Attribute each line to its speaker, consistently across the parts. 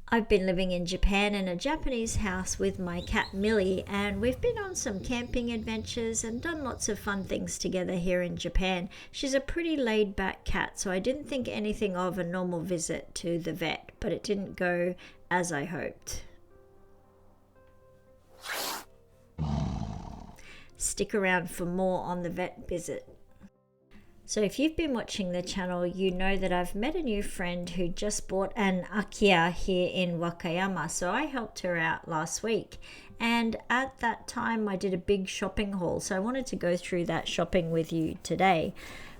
Speaker 1: I've been living in Japan in a Japanese house with my cat Millie, and we've been on some camping adventures and done lots of fun things together here in Japan. She's a pretty laid back cat, so I didn't think anything of a normal visit to the vet, but it didn't go as I hoped. Stick around for more on the vet visit. So if you've been watching the channel, you know that I've met a new friend who just bought an Akiya here in Wakayama. So I helped her out last week. And at that time, I did a big shopping haul. So I wanted to go through that shopping with you today.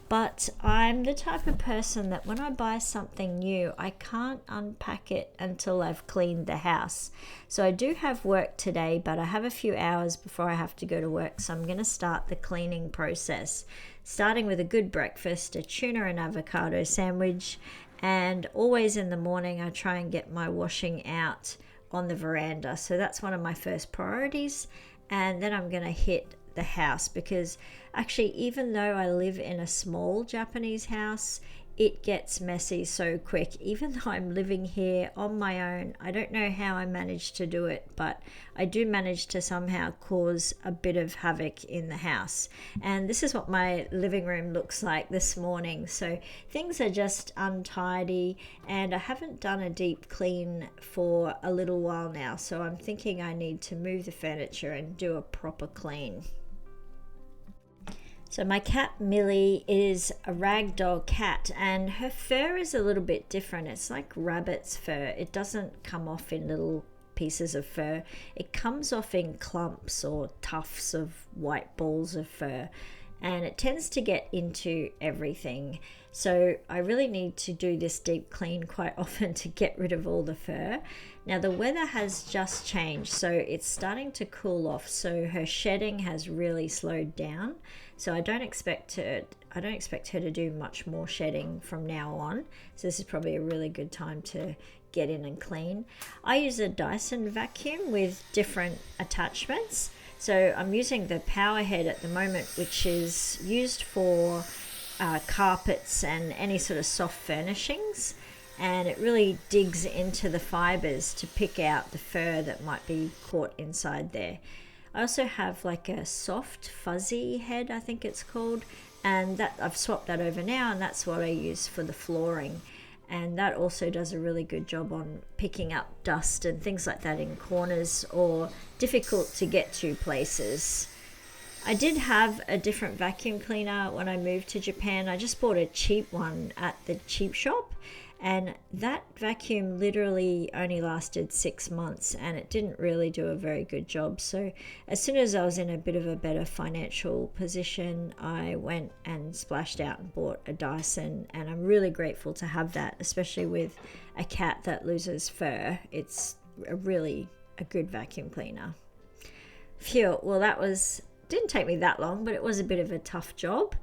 Speaker 1: But I'm the type of person that when I buy something new, I can't unpack it until I've cleaned the house. So I do have work today, but I have a few hours before I have to go to work. So I'm going to start the cleaning process, starting with a good breakfast, a tuna and avocado sandwich. And always in the morning, I try and get my washing out on the veranda. So that's one of my first priorities. And then I'm going to hit the house, because actually, even though I live in a small Japanese house, it gets messy so quick. Even though I'm living here on my own, I don't know how I managed to do it, but I do manage to somehow cause a bit of havoc in the house. And this is what my living room looks like this morning. So things are just untidy, and I haven't done a deep clean for a little while now. So I'm thinking I need to move the furniture and do a proper clean. So my cat Millie is a ragdoll cat, and her fur is a little bit different. It's like rabbit's fur. It doesn't come off in little pieces of fur. It comes off in clumps or tufts of white balls of fur, and it tends to get into everything. So I really need to do this deep clean quite often to get rid of all the fur. Now the weather has just changed, so it's starting to cool off. So her shedding has really slowed down. So I don't expect her to do much more shedding from now on. So this is probably a really good time to get in and clean. I use a Dyson vacuum with different attachments. So I'm using the power head at the moment, which is used for carpets and any sort of soft furnishings. And it really digs into the fibers to pick out the fur that might be caught inside there. I also have like a soft fuzzy head, I think it's called, and that I've swapped that over now, and that's what I use for the flooring. And that also does a really good job on picking up dust and things like that in corners or difficult to get to places. I did have a different vacuum cleaner when I moved to Japan. I just bought a cheap one at the cheap shop, and that vacuum literally only lasted 6 months, and it didn't really do a very good job. So as soon as I was in a bit of a better financial position, I went and splashed out and bought a Dyson, and I'm really grateful to have that, especially with a cat that loses fur. It's really a good vacuum cleaner. Phew, well didn't take me that long, but it was a bit of a tough job.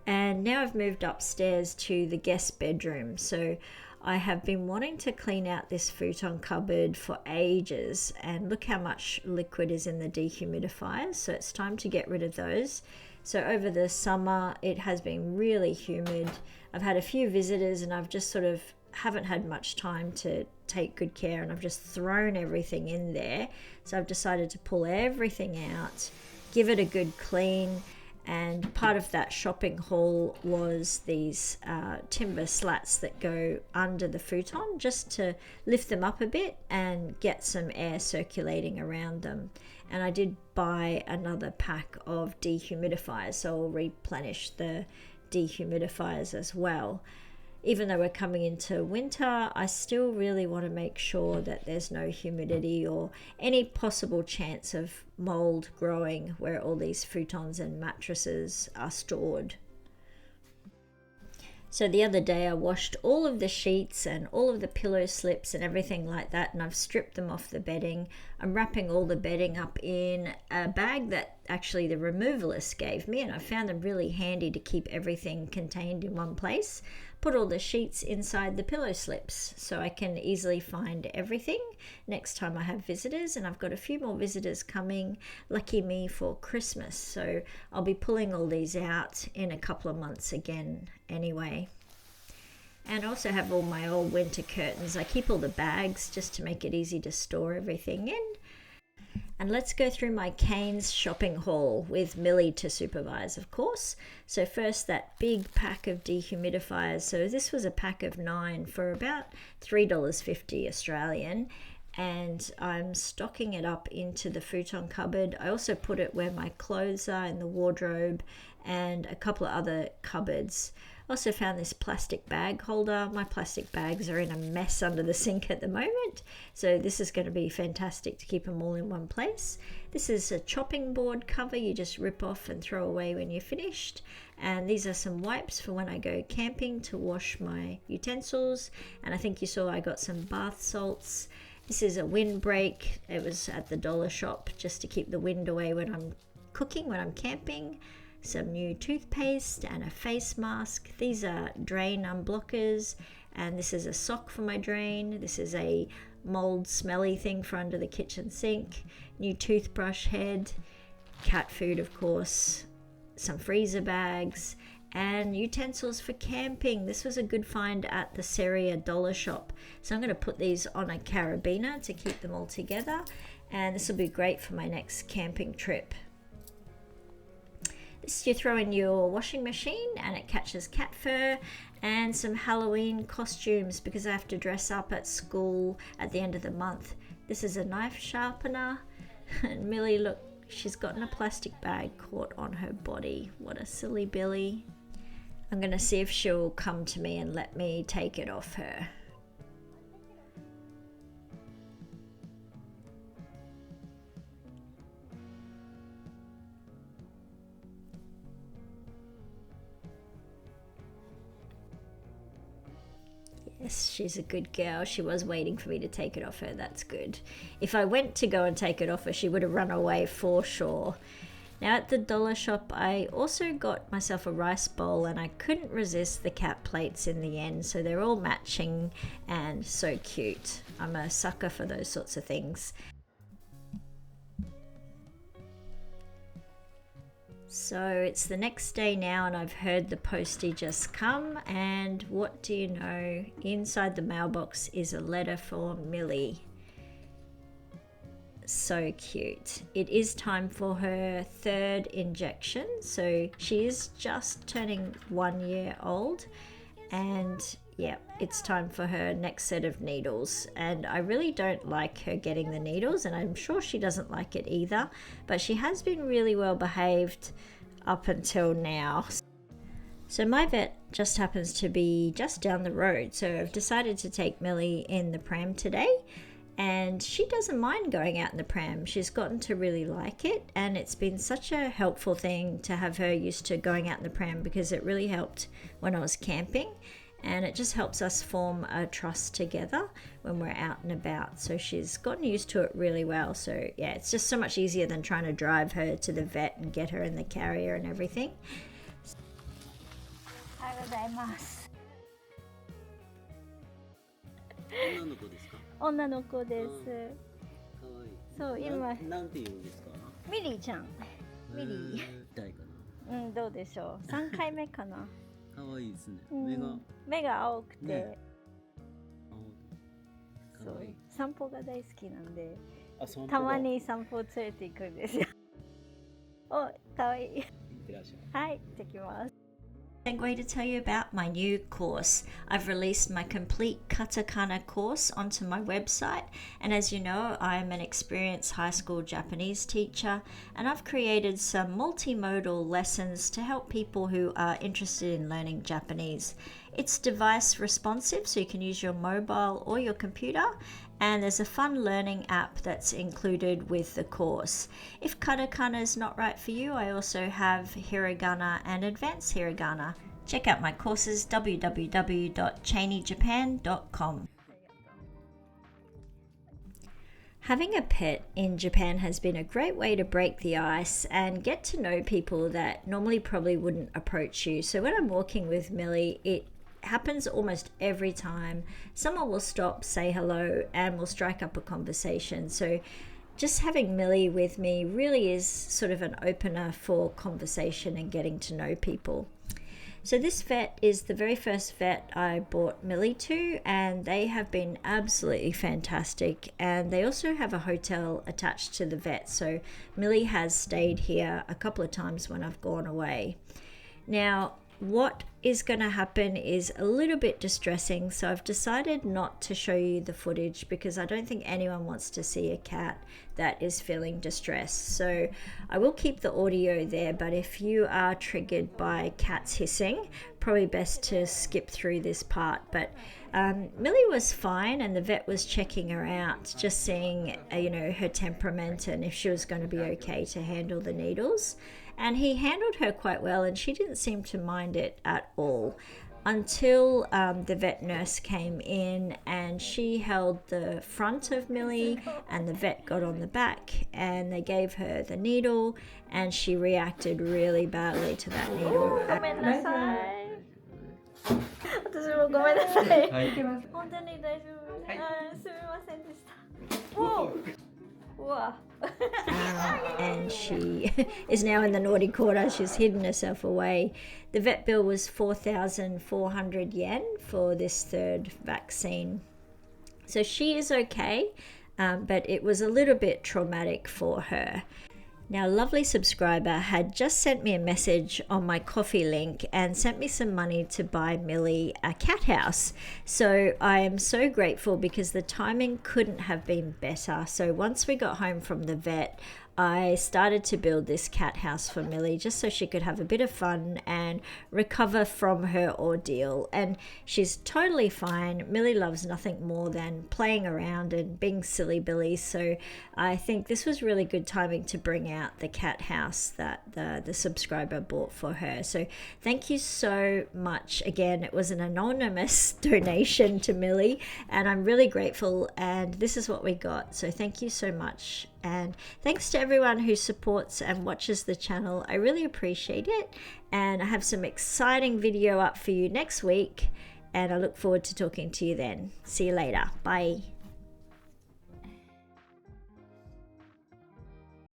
Speaker 1: And now I've moved upstairs to the guest bedroom. So I have been wanting to clean out this futon cupboard for ages, and look how much liquid is in the dehumidifiers. So it's time to get rid of those. So over the summer, it has been really humid. I've had a few visitors, and I've just sort of haven't had much time to take good care, and I've just thrown everything in there. So I've decided to pull everything out, give it a good clean. And part of that shopping haul was these timber slats that go under the futon, just to lift them up a bit and get some air circulating around them. And I did buy another pack of dehumidifiers, so I'll replenish the dehumidifiers as well. Even though we're coming into winter, I still really want to make sure that there's no humidity or any possible chance of mold growing where all these futons and mattresses are stored. So the other day I washed all of the sheets and all of the pillow slips and everything like that, and I've stripped them off the bedding. I'm wrapping all the bedding up in a bag that actually the removalist gave me, and I found them really handy to keep everything contained in one place. Put all the sheets inside the pillow slips so I can easily find everything next time I have visitors. And I've got a few more visitors coming, lucky me, for Christmas. So I'll be pulling all these out in a couple of months again anyway. And I also have all my old winter curtains. I keep all the bags just to make it easy to store everything in. And let's go through my CAINZ shopping haul with Millie to supervise, of course. So first, that big pack of dehumidifiers. So this was a pack of 9 for about $3.50 Australian. And I'm stocking it up into the futon cupboard. I also put it where my clothes are in the wardrobe and a couple of other cupboards. Also found this plastic bag holder. My plastic bags are in a mess under the sink at the moment, so this is going to be fantastic to keep them all in one place. This is a chopping board cover you just rip off and throw away when you're finished. And these are some wipes for when I go camping to wash my utensils. And I think you saw I got some bath salts. This is a windbreak. It was at the dollar shop just to keep the wind away when I'm cooking, when I'm camping. Some new toothpaste and a face mask. These are drain unblockers, and this is a sock for my drain. This is a mold smelly thing for under the kitchen sink. New toothbrush head, cat food of course, some freezer bags, and utensils for camping. This was a good find at the Seria dollar shop. So I'm going to put these on a carabiner to keep them all together, and this will be great for my next camping trip. You throw in your washing machine and it catches cat fur, and some Halloween costumes because I have to dress up at school at the end of the month. This is a knife sharpener, and Millie, look, she's gotten a plastic bag caught on her body. What a silly Billy. I'm going to see if she'll come to me and let me take it off her. Yes, she's a good girl. She was waiting for me to take it off her. That's good. If I went to go and take it off her, she would have run away for sure. Now at the dollar shop, I also got myself a rice bowl, and I couldn't resist the cat plates in the end. So they're all matching and so cute. I'm a sucker for those sorts of things. So it's the next day now, and I've heard the postie just come, and what do you know? Inside the mailbox is a letter for Millie. So cute. It is time for her 3rd injection. So she is just turning 1 year old, and yeah, it's time for her next set of needles. And I really don't like her getting the needles, and I'm sure she doesn't like it either, but she has been really well behaved up until now. So my vet just happens to be just down the road, so I've decided to take Millie in the pram today, and she doesn't mind going out in the pram. She's gotten to really like it, and it's been such a helpful thing to have her used to going out in the pram because it really helped when I was camping. And it just helps us form a trust together when we're out and about. So she's gotten used to it really well. So yeah, it's just so much easier than trying to drive her to the vet and get her in the carrier and everything.
Speaker 2: おはようございます。
Speaker 3: 女の子ですか？
Speaker 2: 女の子です。
Speaker 3: かわいい。
Speaker 2: そう今
Speaker 3: なんて言うんですか？
Speaker 2: ミリーちゃん。ミリー。
Speaker 3: 痛いか
Speaker 2: うんどうでしょう。3回目かな。
Speaker 3: な。かわいいですね。
Speaker 2: うん目が青くて、
Speaker 3: ね
Speaker 2: そう
Speaker 3: かわいい。
Speaker 2: 散歩が大好きなんで、
Speaker 3: あ、散歩
Speaker 2: たまに散歩連れて行くんですよ。お、かわいい。
Speaker 3: いってらっしゃい。
Speaker 2: はい、行ってきます。
Speaker 1: I'm going to tell you about my new course. I've released my complete katakana course onto my website, and as you know, I'm an experienced high school Japanese teacher, and I've created some multimodal lessons to help people who are interested in learning Japanese. It's device responsive, so you can use your mobile or your computer, and there's a fun learning app that's included with the course. If katakana is not right for you, I also have hiragana and advanced hiragana. Check out my courses www.chanijapan.com. Having a pet in Japan has been a great way to break the ice and get to know people that normally probably wouldn't approach you. So when I'm walking with Millie, it happens almost every time. Someone will stop, say hello, and we'll strike up a conversation. So just having Millie with me really is sort of an opener for conversation and getting to know people. So this vet is the very first vet I brought Millie to, and they have been absolutely fantastic. And they also have a hotel attached to the vet, so Millie has stayed here a couple of times when I've gone away. Now, what is going to happen is a little bit distressing, so I've decided not to show you the footage because I don't think anyone wants to see a cat that is feeling distressed. So I will keep the audio there, but if you are triggered by cats hissing, probably best to skip through this part. But Millie was fine, and the vet was checking her out, just seeing her temperament and if she was going to be okay to handle the needles. And he handled her quite well, and she didn't seem to mind it at all until the vet nurse came in, and she held the front of Millie and the vet got on the back, and they gave her the needle, and she reacted really badly to that needle.
Speaker 2: ごめんなさい。私もごめんなさい。本当に大丈夫。すみませんでした。おうわ。
Speaker 1: And she is now in the naughty corner. She's hidden herself away. The vet bill was 4,400 yen for this third vaccine. So she is okay, but it was a little bit traumatic for her. Now, a lovely subscriber had just sent me a message on my coffee link and sent me some money to buy Millie a cat house. So I am so grateful because the timing couldn't have been better. So once we got home from the vet, I started to build this cat house for Millie just so she could have a bit of fun and recover from her ordeal. And she's totally fine. Millie loves nothing more than playing around and being silly Billy. So I think this was really good timing to bring out the cat house that the subscriber bought for her. So thank you so much. Again, it was an anonymous donation to Millie, and I'm really grateful, and this is what we got. So thank you so much. And thanks to everyone who supports and watches the channel. I really appreciate it. And I have some exciting video up for you next week. And I look forward to talking to you then. See you later. Bye.